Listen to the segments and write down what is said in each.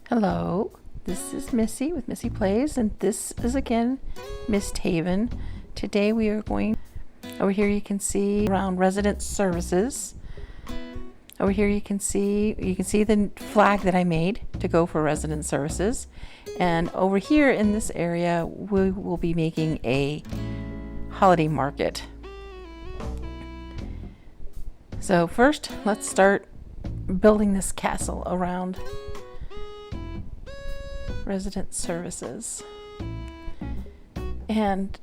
Hello, this is Missy with Missy Plays, and this is again Misthaven. Today we are going, over here you can see around resident services. Over here you can see the flag that I made to go for resident services. And over here in this area we will be making a holiday market. So first let's start building this castle around resident services. And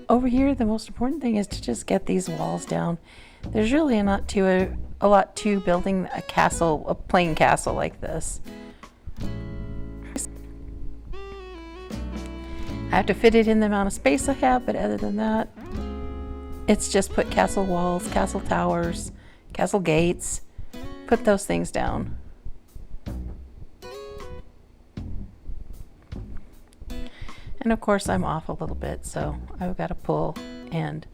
over here the most important thing is to just get these walls down. There's really not a lot to building a castle, a plain castle like this. I have to fit it in the amount of space I have, but other than that, it's just put castle walls, castle towers, castle gates, put those things down. And of course I'm off a little bit, so I've got to pull and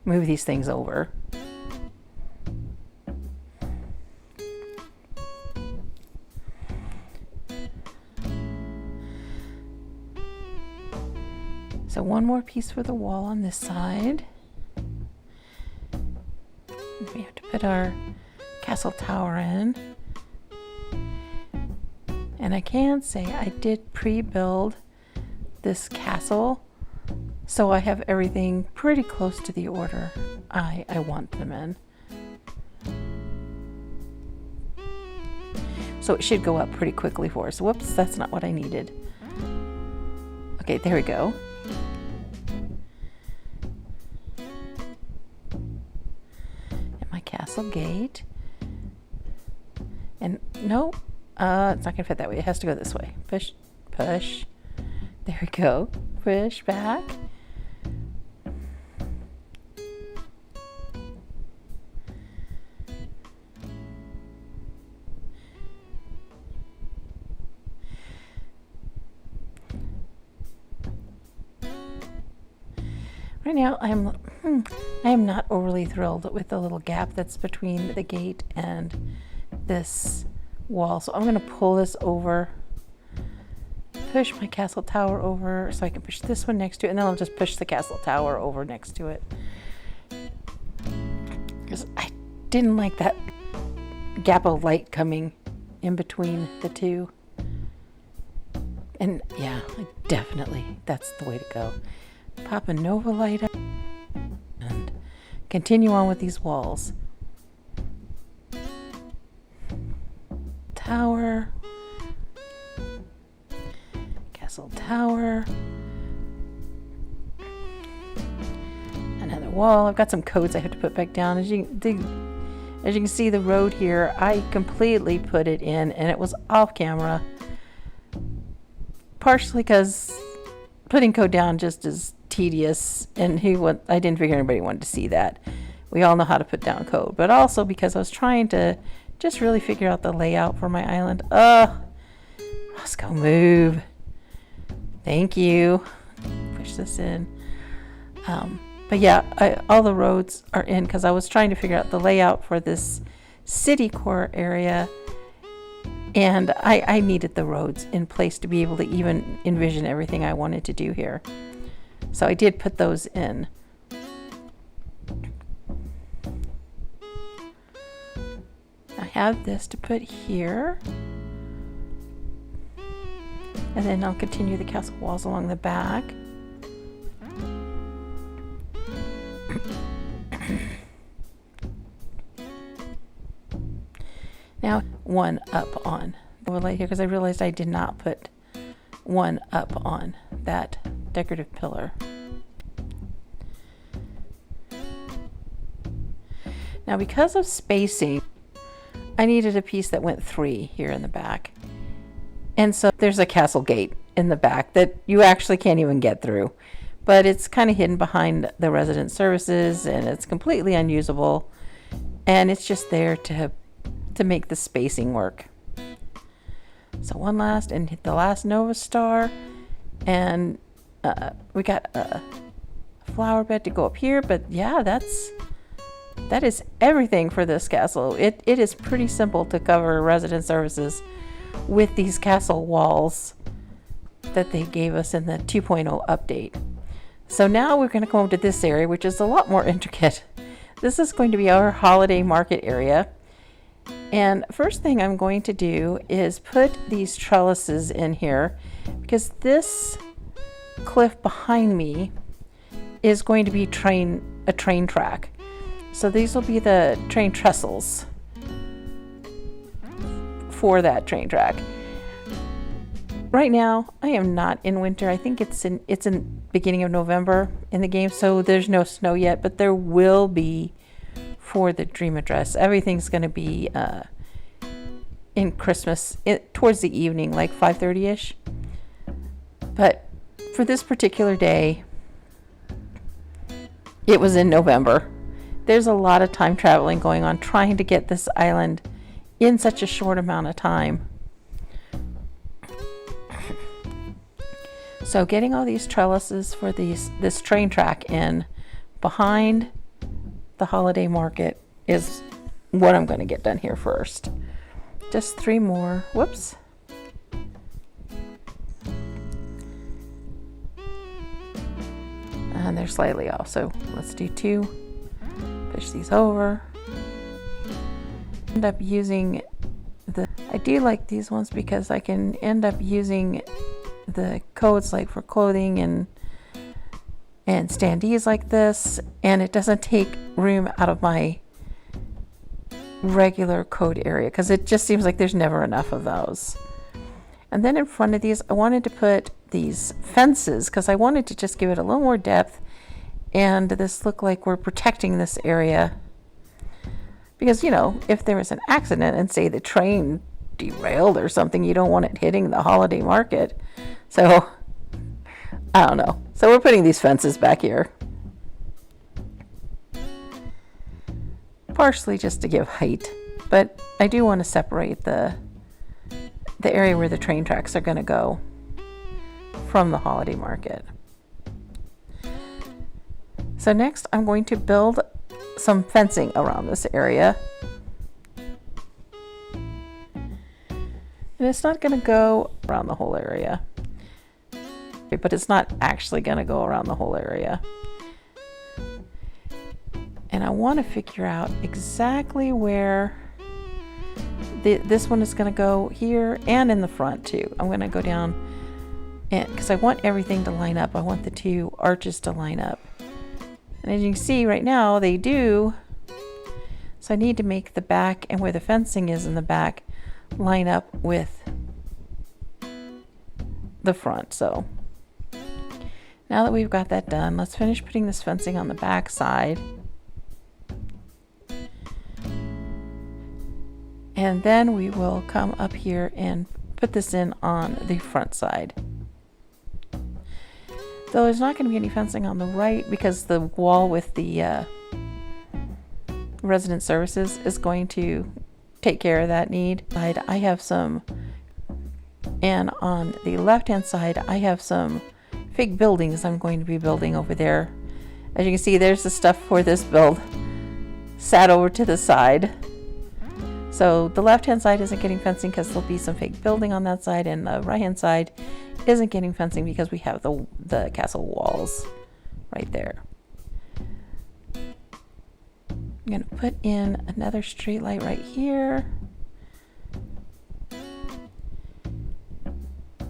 move these things over. So one more piece for the wall on this side. We have to put our castle tower in. And I can say I did pre-build this castle, so I have everything pretty close to the order I want them in. So it should go up pretty quickly for us. Whoops, that's not what I needed. Okay, there we go. And my castle gate. And no, it's not gonna fit that way. It has to go this way. Push, push. There we go. Push back. Right now I am not overly thrilled with the little gap that's between the gate and this wall. So I'm going to pull this over, push my castle tower over so I can push this one next to it, and then I'll just push the castle tower over next to it. Because I didn't like that gap of light coming in between the two. And yeah, definitely that's the way to go. Pop a Nova light up and continue on with these walls. Tower. Castle tower. Another wall. I've got some codes I have to put back down. As you can see, the road here, I completely put it in and it was off camera. Partially because putting code down just is tedious, and I didn't figure anybody wanted to see that. We all know how to put down code, but also because I was trying to just really figure out the layout for my island. Roscoe, move. Thank you. Push this in. But yeah, all the roads are in because I was trying to figure out the layout for this city core area, and I needed the roads in place to be able to even envision everything I wanted to do here. So I did put those in. I have this to put here. And then I'll continue the castle walls along the back. Now, one up on the overlay here, because I realized I did not put one up on that decorative pillar. Now, because of spacing, I needed a piece that went 3 here in the back. And so there's a castle gate in the back that you actually can't even get through. But it's kind of hidden behind the resident services, and it's completely unusable. And it's just there to make the spacing work. So one last, and hit the last Nova Star. And we got a flower bed to go up here. But yeah, that is everything for this castle. It is pretty simple to cover resident services with these castle walls that they gave us in the 2.0 update. So now we're going to come over to this area, which is a lot more intricate. This is going to be our holiday market area. And first thing I'm going to do is put these trellises in here, because this cliff behind me is going to be a train track. So these will be the train trestles for that train track. Right now, I am not in winter. I think it's in beginning of November in the game, so there's no snow yet, but there will be for the dream address. Everything's going to be in Christmas, towards the evening, like 5:30ish. But for this particular day, it was in November. There's a lot of time traveling going on, trying to get this island in such a short amount of time. So getting all these trellises for this train track in behind the holiday market is what I'm going to get done here first. Just 3 more. Whoops. And they're slightly off, so let's do 2. Push these over. End up using I do like these ones because I can end up using the codes like for clothing and standees like this, and it doesn't take room out of my regular code area because it just seems like there's never enough of those. And then in front of these, I wanted to put these fences because I wanted to just give it a little more depth and this look like we're protecting this area. Because, you know, if there was an accident and say the train derailed or something, you don't want it hitting the holiday market. So, I don't know. So we're putting these fences back here. Partially just to give height, but I do want to separate the area where the train tracks are going to go from the holiday market. So next I'm going to build some fencing around this area. And it's not going to go around the whole area, but it's not actually going to go around the whole area. And I want to figure out exactly where this one is going to go here and in the front too. I'm going to go down and because I want everything to line up. I want the 2 arches to line up. And as you can see right now, they do. So I need to make the back and where the fencing is in the back line up with the front. So now that we've got that done, let's finish putting this fencing on the back side. And then we will come up here and put this in on the front side. Though there's not going to be any fencing on the right because the wall with the resident services is going to take care of that need. I have some, and on the left hand side I have some fake buildings I'm going to be building over there. As you can see, there's the stuff for this build sat over to the side. So the left hand side isn't getting fencing because there'll be some fake building on that side, and the right hand side isn't getting fencing because we have the castle walls right there. I'm going to put in another street light right here.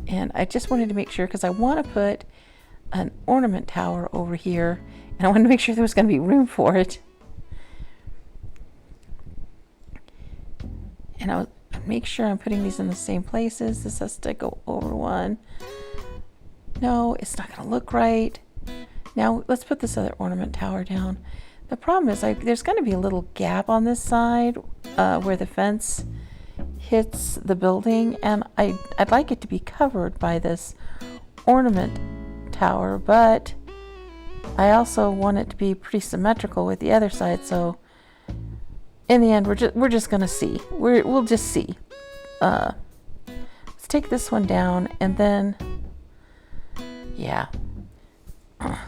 And I just wanted to make sure because I want to put an ornament tower over here, and I wanted to make sure there was going to be room for it. And I'll make sure I'm putting these in the same places. This has to go over one. No, it's not going to look right. Now let's put this other ornament tower down. The problem is there's going to be a little gap on this side where the fence hits the building, and I'd like it to be covered by this ornament tower, but I also want it to be pretty symmetrical with the other side. So in the end, we're just gonna see. We'll just see. Let's take this one down, and then yeah.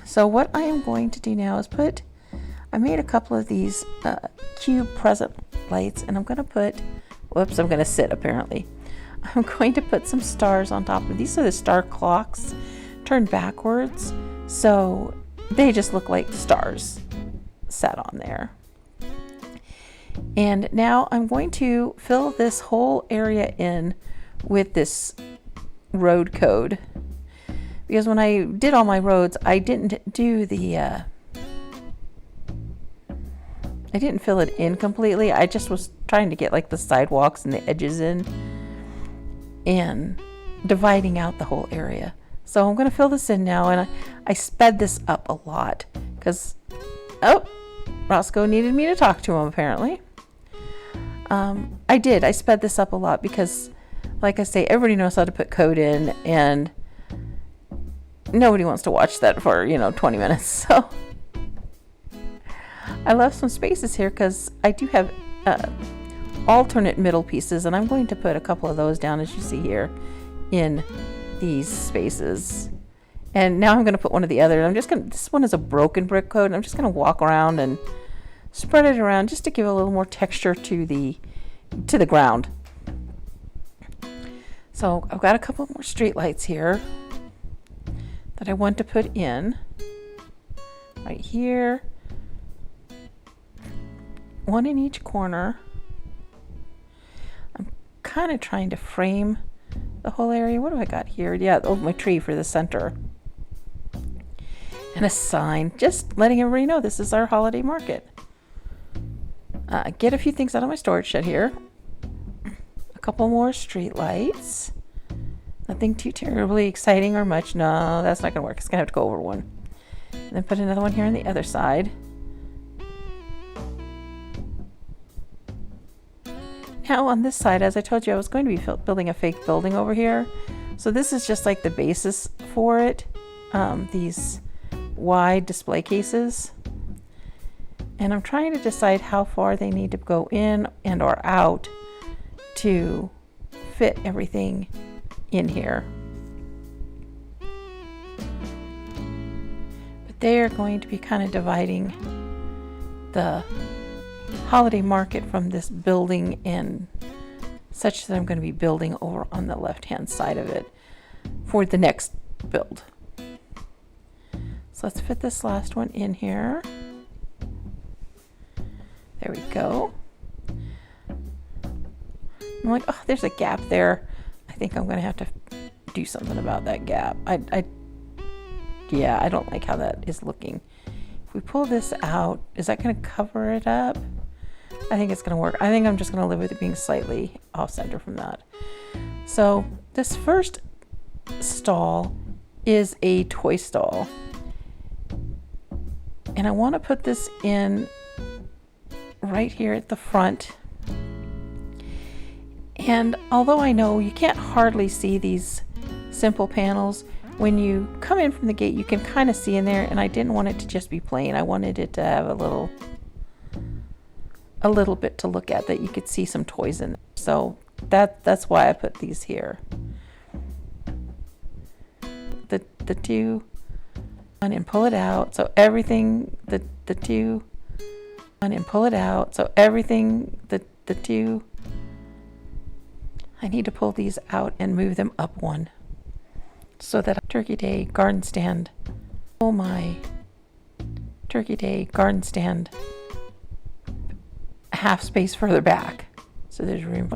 So what I am going to do now is I made a couple of these cube present lights, and I'm gonna put. Whoops! I'm gonna sit apparently. I'm going to put some stars on top of these. Are the star clocks turned backwards, so they just look like stars set on there. And now I'm going to fill this whole area in with this road code, because when I did all my roads, I didn't do the I didn't fill it in completely. I just was trying to get like the sidewalks and the edges in and dividing out the whole area. So I'm going to fill this in now, and I sped this up a lot because, oh, Roscoe needed me to talk to him apparently. I did. I sped this up a lot because, like I say, everybody knows how to put code in, and nobody wants to watch that for, 20 minutes. So I left some spaces here because I do have alternate middle pieces, and I'm going to put a couple of those down, as you see here, in these spaces. And now I'm going to put one of the other. This one is a broken brick code, and I'm just going to walk around and spread it around just to give a little more texture to the ground. So I've got a couple more street lights here that I want to put in right here, one in each corner. I'm kind of trying to frame the whole area. What do I got here? Yeah, my tree for the center. And a sign, just letting everybody know this is our holiday market. Get a few things out of my storage shed here. A couple more street lights. Nothing too terribly exciting or much. No, that's not going to work. It's going to have to go over one. And then put another one here on the other side. Now on this side, as I told you, I was going to be building a fake building over here. So this is just like the basis for it. These wide display cases. And I'm trying to decide how far they need to go in and or out to fit everything in here. But they are going to be kind of dividing the holiday market from this building, and such that I'm going to be building over on the left hand side of it for the next build. So let's fit this last one in here. There we go. I'm like, oh, there's a gap there. I think I'm going to have to do something about that gap. Yeah, I don't like how that is looking. If we pull this out, is that going to cover it up? I think it's going to work. I think I'm just going to live with it being slightly off center from that. So this first stall is a toy stall. And I want to put this in right here at the front. And although I know you can't hardly see these simple panels, when you come in from the gate you can kind of see in there, and I didn't want it to just be plain. I wanted it to have a little bit to look at, that you could see some toys in there. So that's why I put these here. The two on and pull it out, so everything the two on and pull it out, so everything the two. I need to pull these out and move them up one, so that Turkey Day garden stand, pull my Turkey Day garden stand half space further back, so there's room.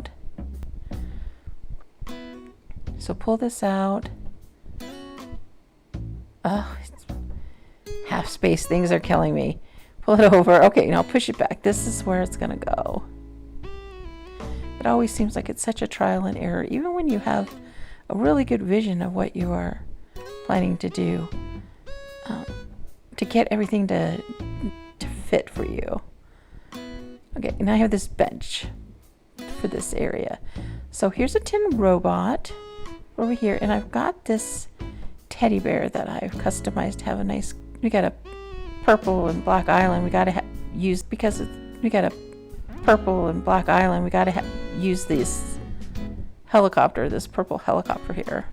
So pull this out. Oh, it's half space things are killing me. Pull it over. Okay, now push it back. This is where it's gonna go. It always seems like it's such a trial and error, even when you have a really good vision of what you are planning to do, to get everything to fit for you. Okay, and I have this bench for this area. So here's a tin robot over here, and I've got this teddy bear that I've customized to have a nice, we got a purple and black island we got to use, because we got a purple and black island, we got to use this helicopter, this purple helicopter here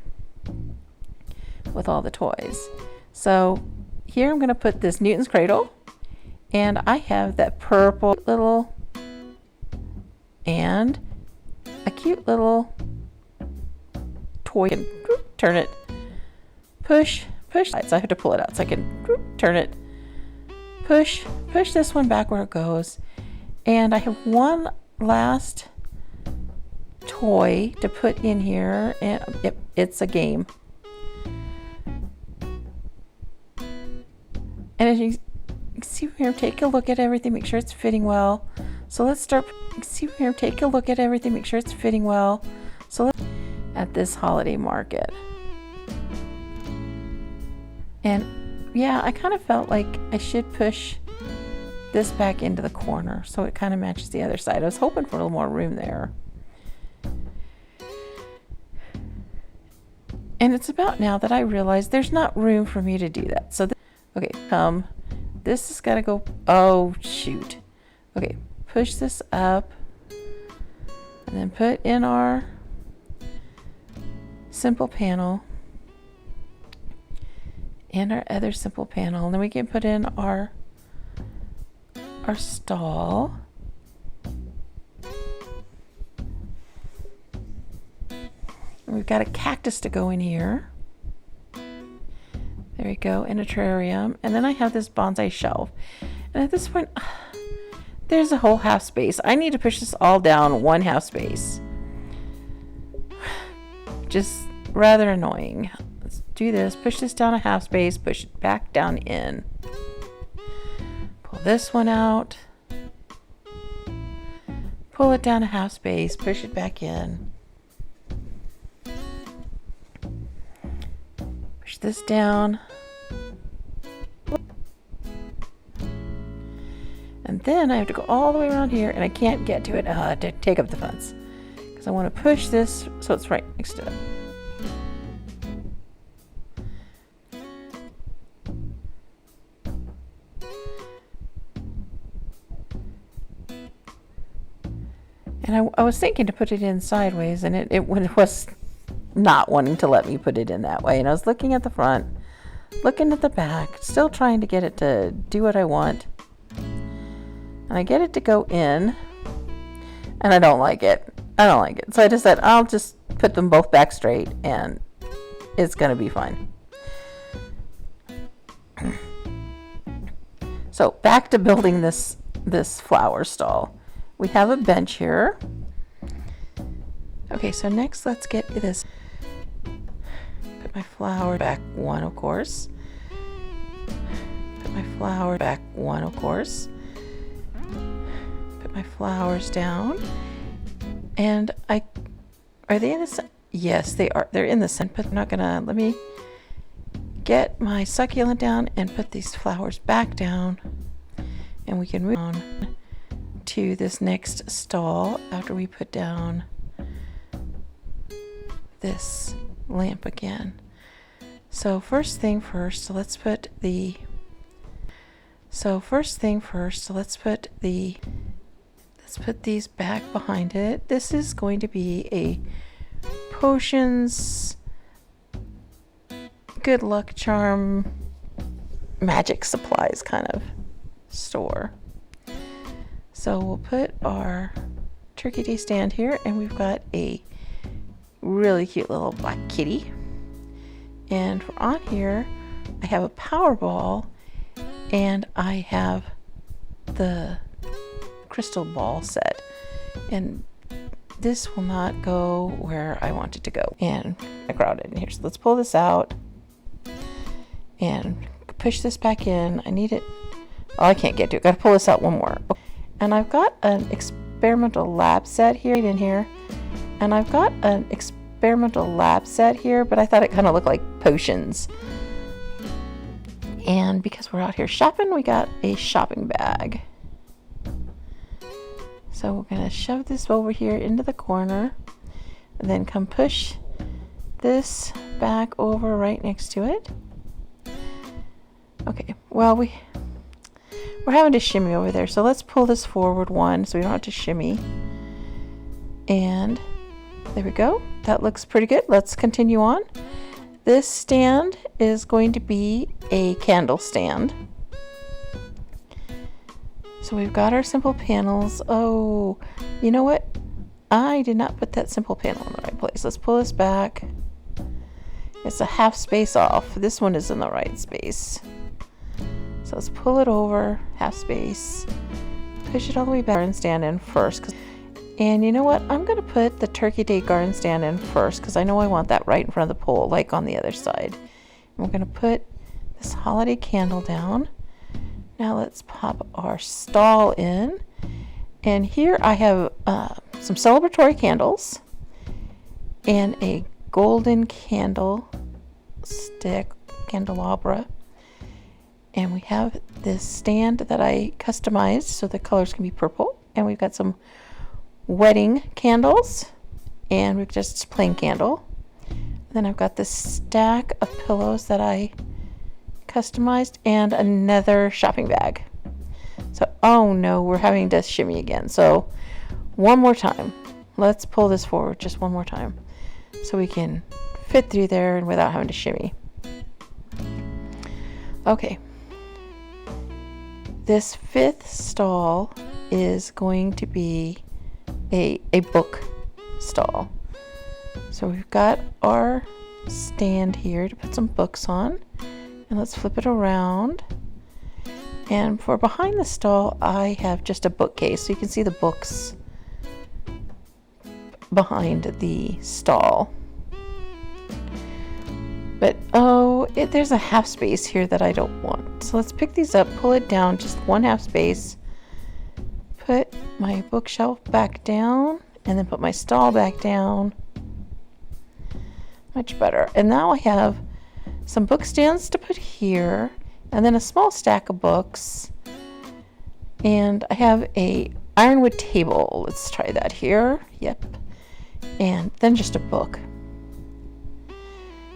with all the toys. So here I'm going to put this Newton's cradle, and I have that purple little and a cute little toy and turn it, push. So I have to pull it out so I can turn it, push this one back where it goes. And I have one last toy to put in here, and yep, it's a game. And as you can see here, take a look at everything, make sure it's fitting well. So let's start. See here, take a look at everything, make sure it's fitting well. So let's at this holiday market. And yeah, I kind of felt like I should push this back into the corner so it kind of matches the other side. I was hoping for a little more room there. And it's about now that I realize there's not room for me to do that. So, okay, this has got to go, oh shoot. Okay, push this up and then put in our simple panel and our other simple panel, and then we can put in our stall. And we've got a cactus to go in here. There we go, in a terrarium. And then I have this bonsai shelf. And at this point, there's a whole half space. I need to push this all down one half space. Just rather annoying. Let's do this, push this down a half space, push it back down in. Pull this one out. Pull it down a half space, push it back in. Push this down. And then I have to go all the way around here, and I can't get to it to take up the fence because I want to push this so it's right next to it. And I was thinking to put it in sideways, and it was not wanting to let me put it in that way. And I was looking at the front, looking at the back, still trying to get it to do what I want. And I get it to go in, and I don't like it. So I just said, I'll just put them both back straight, and it's going to be fine. So back to building this flower stall. We have a bench here. Okay, so next let's get this. Put my flower back one, of course. Put my flower back one, of course. Put my flowers down. And are they in the center? Yes, they are. They're in the center, but I'm not gonna, let me get my succulent down and put these flowers back down. And we can move on to this next stall after we put down this lamp again. So first thing first, let's put these back behind it. This is going to be a potions, good luck charm, magic supplies kind of store. So we'll put our turkey day stand here, and we've got a really cute little black kitty. And on here, I have a power ball, and I have the crystal ball set. And this will not go where I want it to go. And I crowded in here. So let's pull this out and push this back in. I need it. Oh, I can't get to it. Got to pull this out one more. And I've got an experimental lab set here in here. And I've got an experimental lab set here, but I thought it kind of looked like potions. And because we're out here shopping, we got a shopping bag. So we're going to shove this over here into the corner, and then come push this back over right next to it. Okay, well, we're having to shimmy over there, so let's pull this forward one so we don't have to shimmy. And there we go. That looks pretty good. Let's continue on. This stand is going to be a candle stand. So we've got our simple panels. Oh, you know what? I did not put that simple panel in the right place. Let's pull this back. It's a half space off. This one is in the right space. So let's pull it over, half space, push it all the way back and stand in first. And you know what? I'm going to put the Turkey Day garden stand in first because I know I want that right in front of the pole, like on the other side. And we're going to put this holiday candle down. Now let's pop our stall in. And here I have some celebratory candles and a golden candle stick, candelabra. And we have this stand that I customized so the colors can be purple. And we've got some wedding candles, and we've just plain candle. Then I've got this stack of pillows that I customized and another shopping bag. So, oh no, we're having to shimmy again. So one more time. Let's pull this forward just one more time so we can fit through there and without having to shimmy. Okay. This fifth stall is going to be a book stall. So we've got our stand here to put some books on, and let's flip it around. And for behind the stall, I have just a bookcase, so you can see the books behind the stall. But there's a half space here that I don't want. So let's pick these up, pull it down just one half space, put my bookshelf back down, and then put my stall back down. Much better. And now I have some book stands to put here, and then a small stack of books. And I have a ironwood table. Let's try that here. Yep. And then just a book.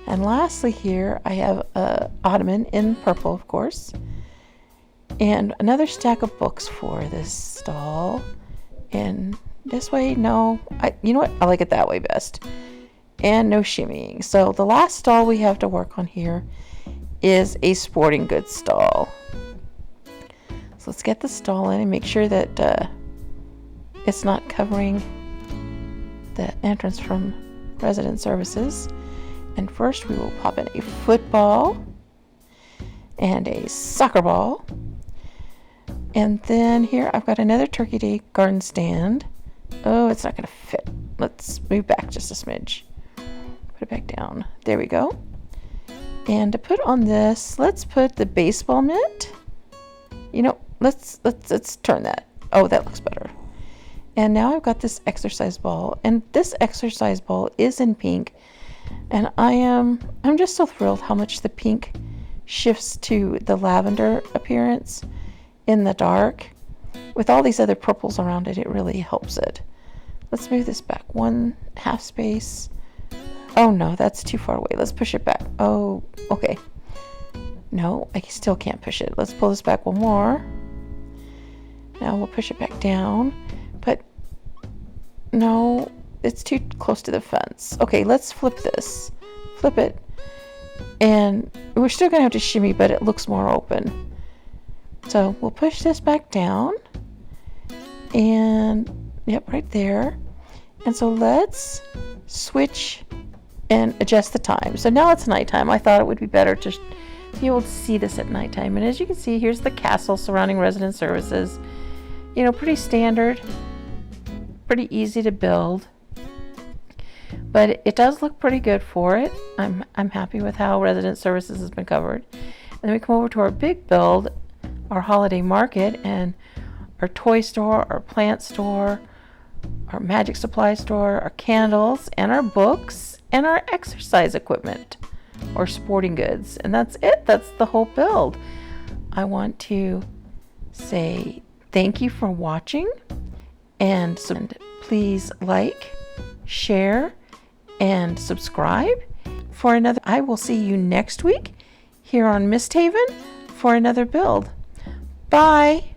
And lastly here, I have a ottoman in purple, of course, and another stack of books for this stall. And this way, no, you know what? I like it that way best. And no shimmying. So the last stall we have to work on here is a sporting goods stall. So let's get the stall in and make sure that it's not covering the entrance from resident services. And first we will pop in a football and a soccer ball. And then here I've got another Turkey Day garden stand. Oh, it's not going to fit. Let's move back just a smidge. Put it back down. There we go. And to put on this, let's put the baseball mitt. You know, let's turn that. Oh, that looks better. And now I've got this exercise ball, and this exercise ball is in pink. And I'm just so thrilled how much the pink shifts to the lavender appearance in the dark. With all these other purples around it, it really helps it. Let's move this back one half space. Oh no, that's too far away. Let's push it back. Oh, okay. No, I still can't push it. Let's pull this back one more. Now we'll push it back down. But no, it's too close to the fence. Okay, let's flip this. Flip it. And we're still going to have to shimmy, but it looks more open. So we'll push this back down. And, yep, right there. And so let's switch and adjust the time. So now it's nighttime. I thought it would be better to be able to see this at nighttime. And as you can see, here's the castle surrounding resident services. You know, pretty standard. Pretty easy to build. But it does look pretty good for it. I'm happy with how resident services has been covered. And then we come over to our big build, our holiday market, and our toy store, our plant store, our magic supply store, our candles, and our books, and our exercise equipment, or sporting goods. And that's it. That's the whole build. I want to say thank you for watching, and please like, share, and subscribe for another. I will see you next week here on Misthaven for another build. Bye.